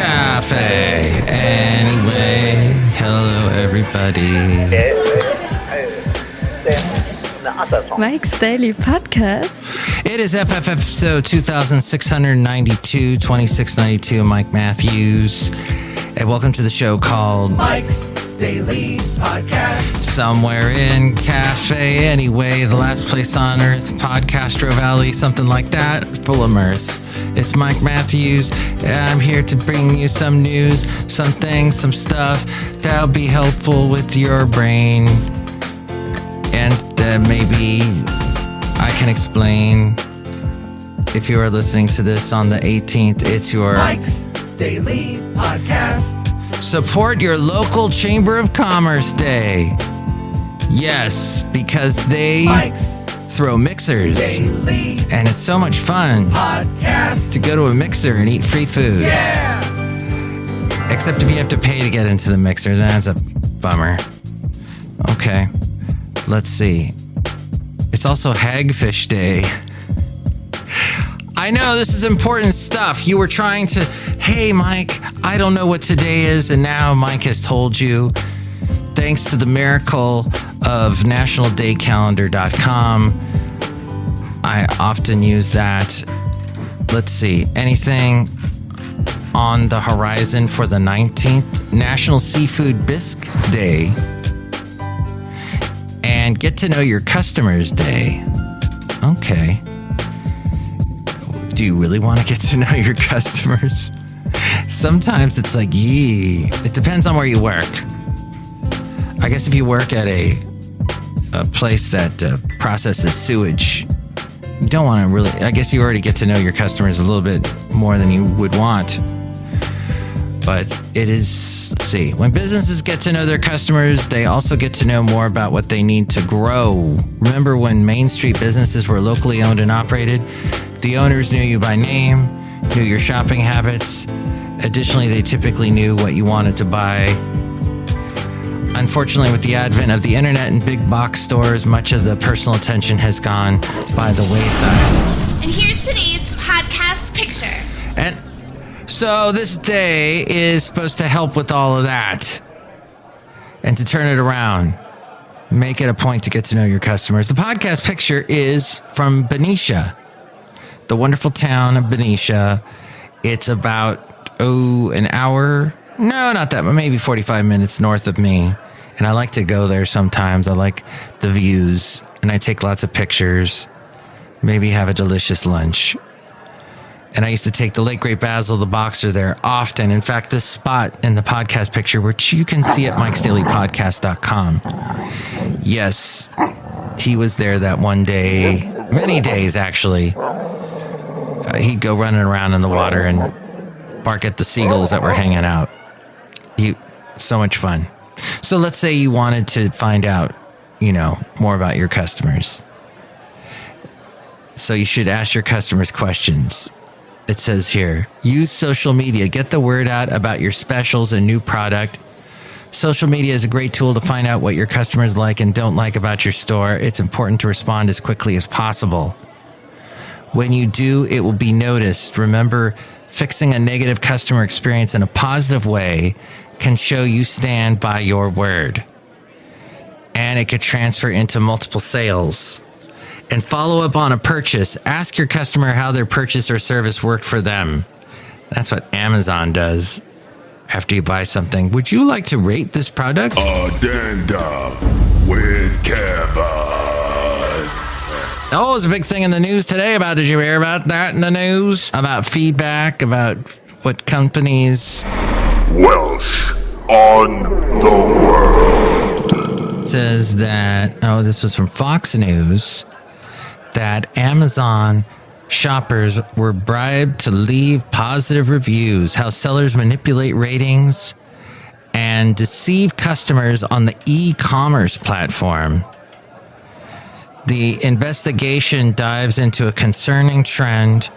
Café Anyway. Hello, everybody. Mike's Daily Podcast. It is FF episode 2692, 2692. Mike Matthews. And welcome to the show called Mike's Daily Podcast. Somewhere in Café Anyway, the last place on earth, Podcastro Valley, something like that, full of mirth. It's Mike Matthews, and I'm here to bring you some news, some things, some stuff that'll be helpful with your brain. And maybe I can explain, if you are listening to this on the 18th, it's your Mike's Daily Podcast. Support your local Chamber of Commerce Day. Yes, because they throw mixers. Daily and it's so much fun Podcast to go to a mixer and eat free food. Yeah. Except if you have to pay to get into the mixer, then that's a bummer. Okay, let's see. It's also Hagfish Day. I know this is important stuff. You were trying to, hey, Mike, I don't know what today is. And now Mike has told you, thanks to the miracle of nationaldaycalendar.com. I often use that. Let's see. Anything on the horizon for the 19th? National Seafood Bisque Day. And Get to Know Your Customers Day. Okay. Do you really want to get to know your customers? Sometimes it's like, yee. It depends on where you work. I guess if you work at a place that processes sewage, you don't want to really, I guess you already get to know your customers a little bit more than you would want. But it is, let's see, when businesses get to know their customers, they also get to know more about what they need to grow. Remember when Main Street businesses were locally owned and operated? The owners knew you by name, knew your shopping habits. Additionally, they typically knew what you wanted to buy. Unfortunately, with the advent of the internet and big box stores, much of the personal attention has gone by the wayside. And here's today's podcast picture. And so this day is supposed to help with all of that and to turn it around. Make it a point to get to know your customers. The podcast picture is from Benicia, the wonderful town of Benicia. It's about, an hour. No, not that, but maybe 45 minutes north of me. And I like to go there sometimes. I like the views, and I take lots of pictures. Maybe have a delicious lunch. And I used to take the late great Basil the boxer there often. In fact, this spot in the podcast picture, which you can see at MikesDailyPodcast.com. Yes, he was there that one day, many days actually. He'd go running around in the water and bark at the seagulls that were hanging out. So much fun. So let's say you wanted to find out, more about your customers. So you should ask your customers questions. It says here, use social media. Get the word out about your specials and new product. Social media is a great tool to find out what your customers like and don't like about your store. It's important to respond as quickly as possible. When you do, it will be noticed. Remember, fixing a negative customer experience in a positive way can show you stand by your word. And it could transfer into multiple sales. And follow up on a purchase. Ask your customer how their purchase or service worked for them. That's what Amazon does. After you buy something, would you like to rate this product? Addenda with Kevin. Oh, it was a big thing in the news today did you hear about that in the news? About feedback, about what companies... Welsh on the world. Says that, this was from Fox News, that Amazon shoppers were bribed to leave positive reviews, how sellers manipulate ratings and deceive customers on the e-commerce platform. The investigation dives into a concerning trend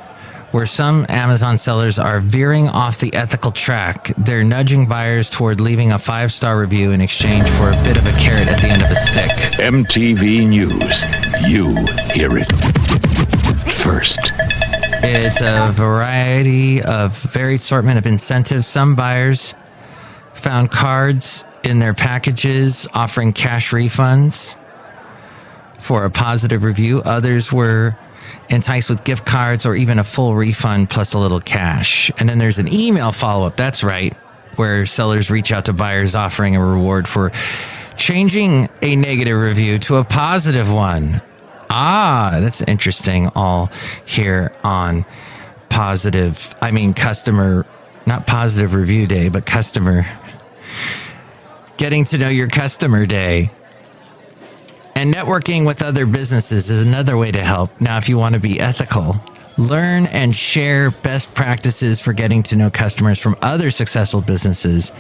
where some Amazon sellers are veering off the ethical track. They're nudging buyers toward leaving a 5-star review in exchange for a bit of a carrot at the end of a stick. MTV News. You hear it first. It's a variety of varied assortment of incentives. Some buyers found cards in their packages offering cash refunds for a positive review. Others were enticed with gift cards or even a full refund plus a little cash. And then there's an email follow-up. That's right, where sellers reach out to buyers offering a reward for changing a negative review to a positive one. That's interesting. All here on customer, not positive review day, but customer, getting to know your customer day. And networking with other businesses is another way to help. Now, if you want to be ethical, learn and share best practices for getting to know customers from other successful businesses.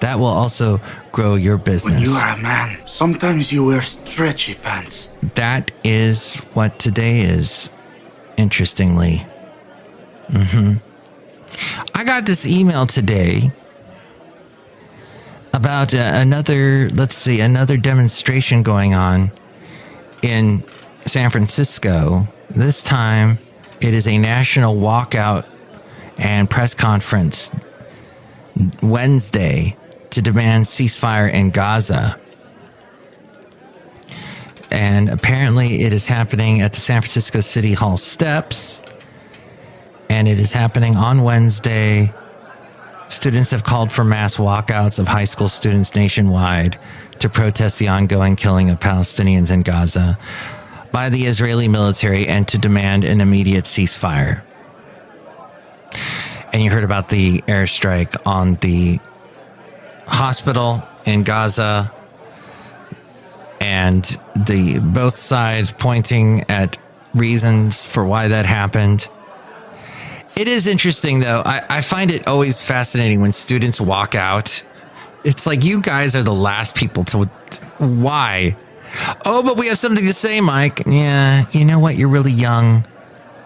That will also grow your business. When you are a man, sometimes you wear stretchy pants. That is what today is, interestingly. I got this email today about another demonstration going on in San Francisco. This time, it is a national walkout and press conference Wednesday to demand ceasefire in Gaza. And apparently it is happening at the San Francisco City Hall steps. And it is happening on Wednesday. Students have called for mass walkouts of high school students nationwide to protest the ongoing killing of Palestinians in Gaza by the Israeli military and to demand an immediate ceasefire. And you heard about the airstrike on the hospital in Gaza and both sides pointing at reasons for why that happened. It is interesting, though. I find it always fascinating when students walk out. It's like, you guys are the last people to... Why? Oh, but we have something to say, Mike. Yeah, you know what? You're really young,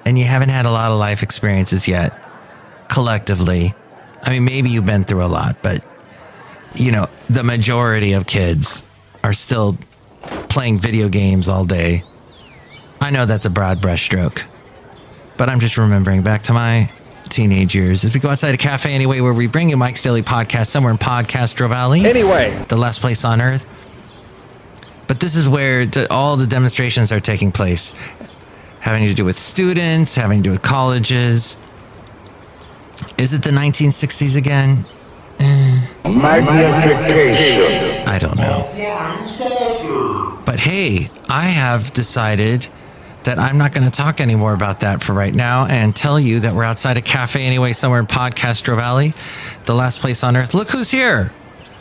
and you haven't had a lot of life experiences yet, collectively. I mean, maybe you've been through a lot, but, the majority of kids are still playing video games all day. I know that's a broad brushstroke, but I'm just remembering back to my teenage years as we go outside a Café Anyway, where we bring you Mike's Daily Podcast somewhere in Podcastro Valley. Anyway. The last place on earth. But this is where all the demonstrations are taking place, having to do with students, having to do with colleges. Is it the 1960s again? Magnification. I don't know. But hey, I have decided that I'm not going to talk anymore about that for right now and tell you that we're outside a Café Anyway somewhere in Podcastro Valley, the last place on earth. Look who's here.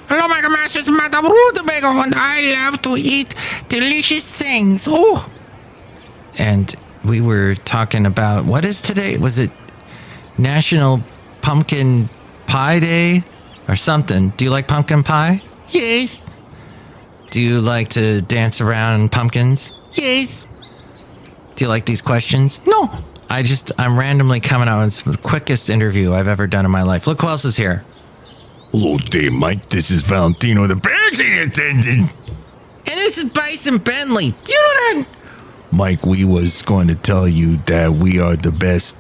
Hello, my gosh, it's Madame Rootabega, and I love to eat delicious things. Oh. And we were talking about, what is today? Was it National Pumpkin Pie Day or something? Do you like pumpkin pie? Yes. Do you like to dance around pumpkins? Yes. Do you like these questions? No. I'm randomly coming out with the quickest interview I've ever done in my life. Look who else is here. Hello there, Mike. This is Valentino, the banking attendant. And this is Bison Bentley. Do you know that? Mike, we was going to tell you that we are the best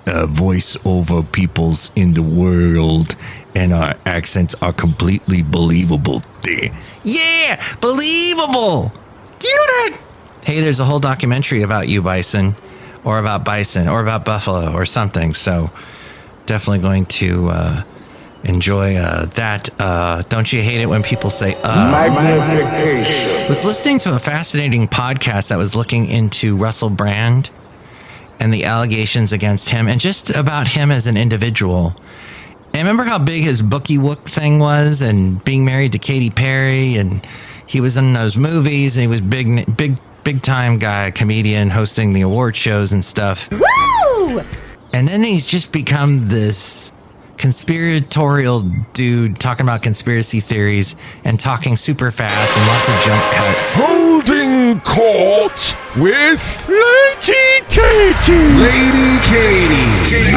voiceover peoples in the world, and our accents are completely believable there. Yeah, believable. Do you know that? Hey, there's a whole documentary about you, Bison, or about Buffalo, or something. So definitely going to enjoy that. Don't you hate it when people say Magnification. Was listening to a fascinating podcast that was looking into Russell Brand and the allegations against him and just about him as an individual. And remember how big his Bookie Wook thing was, and being married to Katy Perry, and he was in those movies, and he was big time guy, comedian, hosting the award shows and stuff. Woo! And then he's just become this conspiratorial dude talking about conspiracy theories and talking super fast and lots of jump cuts. Holding court with Lady Katie. Lady Katie.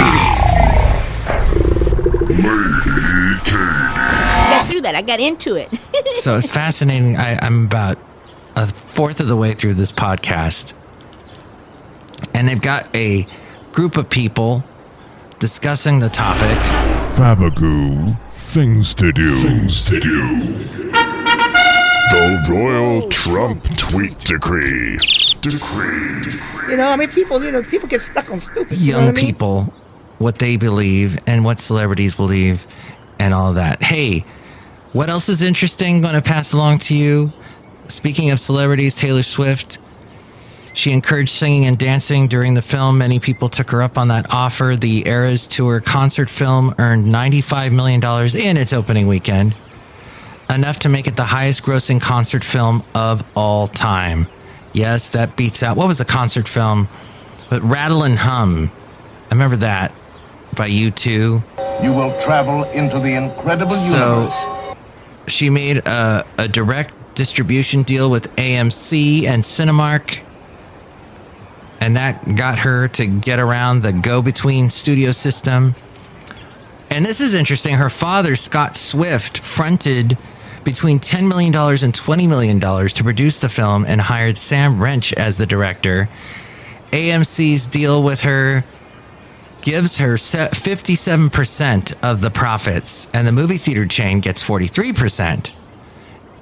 Get through that. I got into it. So it's fascinating. I'm about a fourth of the way through this podcast, and they've got a group of people discussing the topic. Fabagoo, things to do. The Royal Trump Tweet Decree. You know, I mean, people get stuck on stupid. Young people, what they believe and what celebrities believe and all that. Hey, what else is interesting? Going to pass along to you. Speaking of celebrities, Taylor Swift. She encouraged singing and dancing during the film. Many people took her up on that offer. The Eras Tour concert film earned $95 million in its opening weekend, enough to make it the highest grossing concert film of all time. Yes, that beats out, what was the concert film? But Rattle and Hum. I remember that by U2. You will travel into the incredible universe. So she made a direct distribution deal with AMC and Cinemark. And that got her to get around the go-between studio system. And this is interesting. Her father, Scott Swift, fronted between $10 million and $20 million to produce the film and hired Sam Wrench as the director. AMC's deal with her gives her 57% of the profits, and the movie theater chain gets 43%.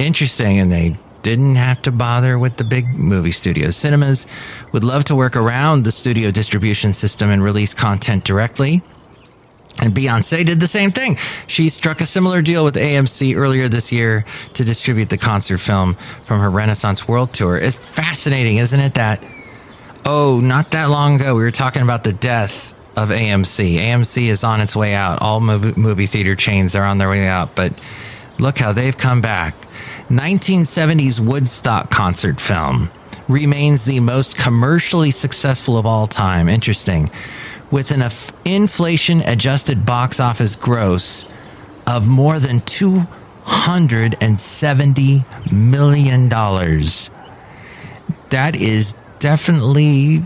Interesting, and they didn't have to bother with the big movie studios. Cinemas would love to work around the studio distribution system and release content directly. And Beyonce did the same thing. She struck a similar deal with AMC earlier this year to distribute the concert film from her Renaissance World Tour. It's fascinating, isn't it, that, not that long ago, we were talking about the death of AMC. AMC is on its way out. All movie theater chains are on their way out. But look how they've come back. 1970s Woodstock concert film remains the most commercially successful of all time. Interesting. With an inflation-adjusted box office gross of more than $270 million. That is definitely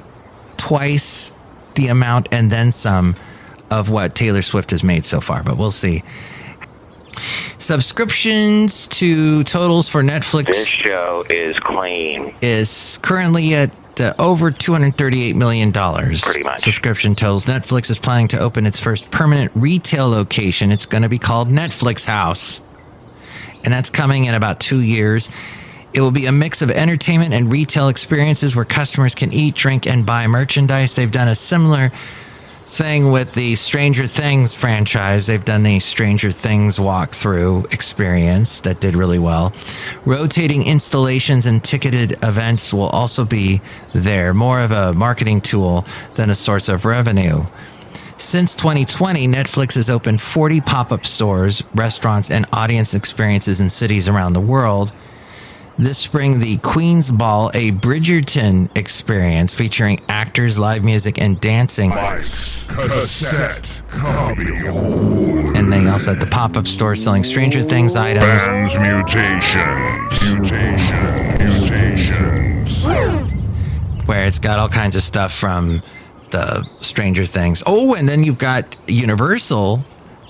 twice the amount and then some of what Taylor Swift has made so far, but we'll see. Subscriptions to totals for Netflix. This show is clean. Is currently at over $238 million. Pretty much. Subscription totals. Netflix is planning to open its first permanent retail location. It's going to be called Netflix House. And that's coming in about 2 years. It will be a mix of entertainment and retail experiences where customers can eat, drink, and buy merchandise. They've done a similar thing with the Stranger Things franchise. They've done the Stranger Things walkthrough experience that did really well. Rotating installations and ticketed events will also be there, more of a marketing tool than a source of revenue. Since 2020, Netflix has opened 40 pop-up stores, restaurants, and audience experiences in cities around the world. This spring, the Queen's Ball, a Bridgerton experience featuring actors, live music, and dancing. Cassette, copy. And they also had the pop-up store selling Stranger Things items. Bands mutations. Where it's got all kinds of stuff from the Stranger Things. Oh, and then you've got Universal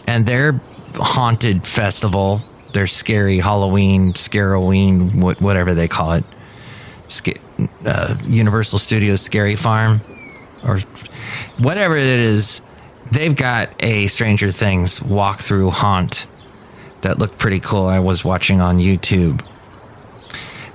and their haunted festival. Their scary Halloween, Scaroween, whatever they call it. Universal Studios Scary Farm, or whatever it is. They've got a Stranger Things walkthrough haunt that looked pretty cool. I was watching on YouTube.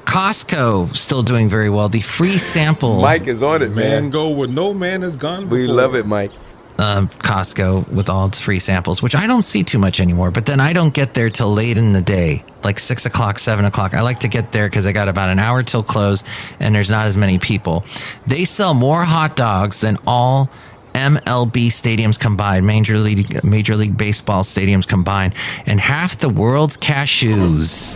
Costco still doing very well. The free sample. Mike is on it, man. Go where no man has gone before. We love it, Mike. Costco with all its free samples, which I don't see too much anymore, but then I don't get there till late in the day, like 6 o'clock, 7 o'clock. I like to get there because I got about an hour till close and there's not as many people. They sell more hot dogs than all MLB stadiums combined, Major League Baseball stadiums combined, and half the world's cashews.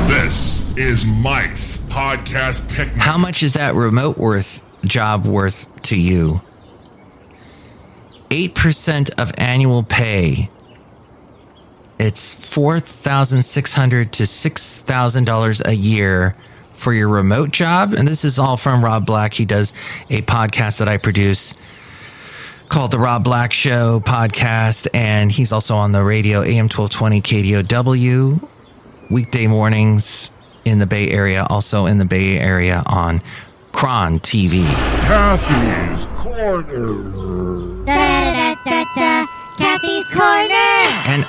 This is Mike's podcast pick. How much is that remote job worth to you? 8% of annual pay. It's $4,600 to $6,000 a year for your remote job. And this is all from Rob Black. He does a podcast that I produce called The Rob Black Show podcast. And he's also on the radio, AM 1220 KDOW, weekday mornings in the Bay Area, also in the Bay Area on Cron TV. Kathy's Kathy's Corner. And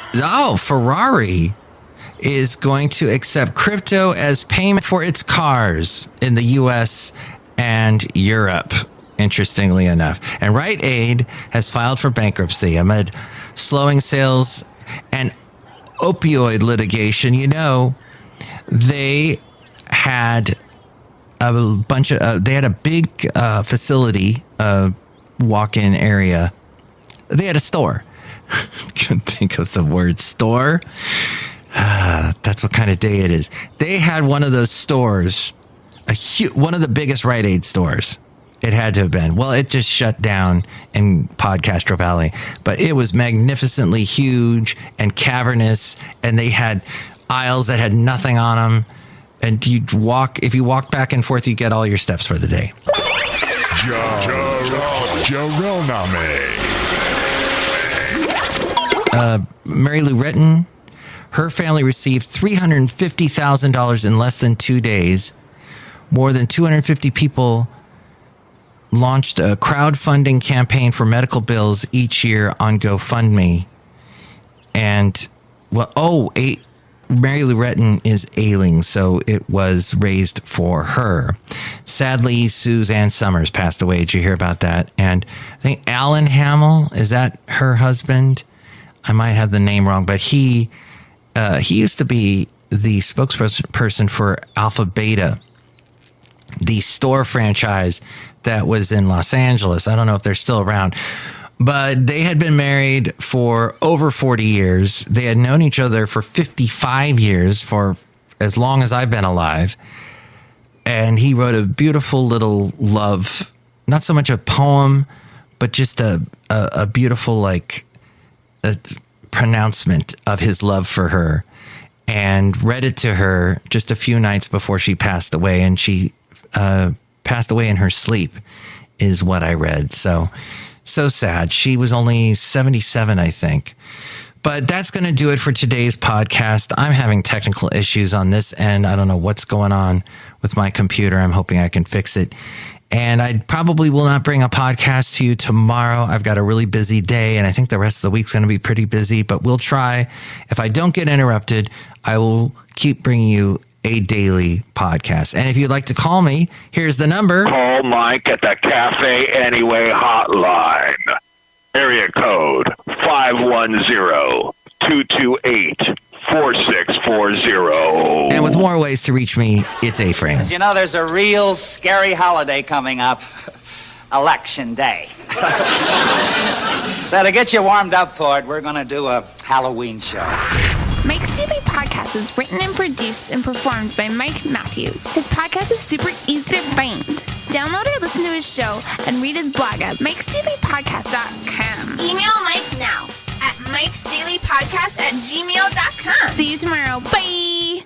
Ferrari is going to accept crypto as payment for its cars in the U.S. and Europe, interestingly enough. And Rite Aid has filed for bankruptcy amid slowing sales and opioid litigation. You know, they had they had a big facility, walk-in area. They had a store. Couldn't think of the word store. That's what kind of day it is. They had one of those stores, one of the biggest Rite Aid stores. It had to have been. Well, it just shut down in Podcastro Valley, but it was magnificently huge and cavernous, and they had aisles that had nothing on them. And if you walk back and forth, you get all your steps for the day. Mary Lou Retton, her family received $350,000 in less than 2 days. More than 250 people launched a crowdfunding campaign for medical bills each year on GoFundMe. And, Mary Lou Retton is ailing, so it was raised for her. Sadly, Suzanne Summers passed away. Did you hear about that? And I think Alan Hamill, is that her husband? I might have the name wrong, but he used to be the spokesperson for Alpha Beta, the store franchise that was in Los Angeles. I don't know if they're still around, but they had been married for over 40 years. They had known each other for 55 years, for as long as I've been alive. And he wrote a beautiful little love, not so much a poem, but just a beautiful, a pronouncement of his love for her, and read it to her just a few nights before she passed away. And she passed away in her sleep, is what I read. So sad. She was only 77, I think. But that's going to do it for today's podcast. I'm having technical issues on this end. I don't know what's going on with my computer. I'm hoping I can fix it. And I probably will not bring a podcast to you tomorrow. I've got a really busy day, and I think the rest of the week's going to be pretty busy, but we'll try. If I don't get interrupted, I will keep bringing you a daily podcast. And if you'd like to call me, here's the number. Call Mike at the Café Anyway hotline. Area code 510-228-4640. And with more ways to reach me, it's A-Frame. You know, there's a real scary holiday coming up. Election Day. So to get you warmed up for it, we're going to do a Halloween show. Mike's Daily Podcast is written and produced and performed by Mike Matthews. His podcast is super easy to find. Download or listen to his show and read his blog at MikesDailyPodcast.com. Email Mike now at MikesDailyPodcast@gmail.com. See you tomorrow. Bye!